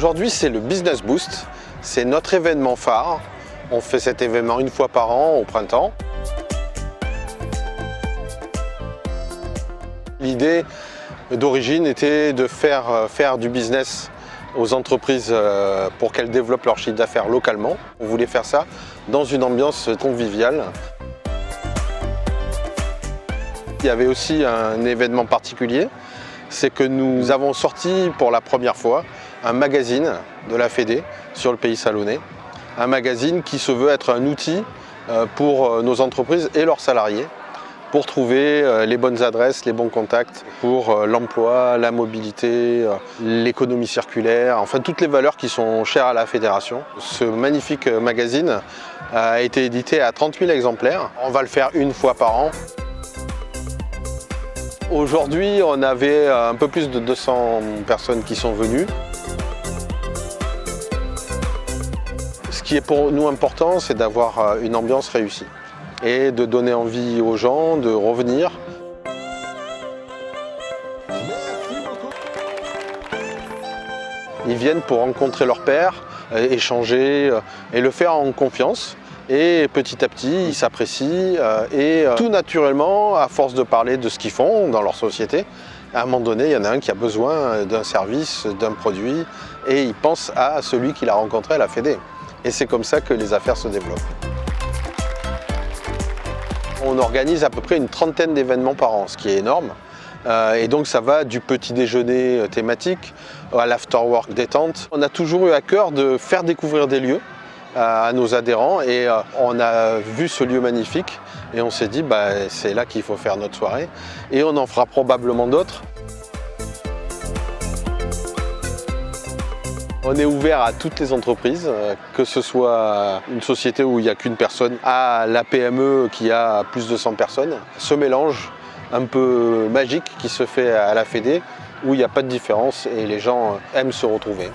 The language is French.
Aujourd'hui, c'est le Business Boost. C'est notre événement phare. On fait cet événement une fois par an au printemps. L'idée d'origine était de faire du business aux entreprises pour qu'elles développent leur chiffre d'affaires localement. On voulait faire ça dans une ambiance conviviale. Il y avait aussi un événement particulier, c'est que nous avons sorti pour la première fois un magazine de la Fédé sur le Pays Salonnais. Un magazine qui se veut être un outil pour nos entreprises et leurs salariés pour trouver les bonnes adresses, les bons contacts pour l'emploi, la mobilité, l'économie circulaire, enfin toutes les valeurs qui sont chères à la Fédération. Ce magnifique magazine a été édité à 30 000 exemplaires. On va le faire une fois par an. Aujourd'hui, on avait un peu plus de 200 personnes qui sont venues. Ce qui est pour nous important, c'est d'avoir une ambiance réussie et de donner envie aux gens de revenir. Ils viennent pour rencontrer leur pairs, échanger et le faire en confiance. Et petit à petit, ils s'apprécient et tout naturellement, à force de parler de ce qu'ils font dans leur société, à un moment donné, il y en a un qui a besoin d'un service, d'un produit et il pense à celui qu'il a rencontré à la Fédé. Et c'est comme ça que les affaires se développent. On organise à peu près une trentaine d'événements par an, ce qui est énorme. Et donc ça va du petit déjeuner thématique à l'afterwork détente. On a toujours eu à cœur de faire découvrir des lieux à nos adhérents et on a vu ce lieu magnifique et on s'est dit c'est là qu'il faut faire notre soirée et on en fera probablement d'autres. On est ouvert à toutes les entreprises, que ce soit une société où il n'y a qu'une personne, à la PME qui a plus de 100 personnes. Ce mélange un peu magique qui se fait à la Fédé, où il n'y a pas de différence et les gens aiment se retrouver.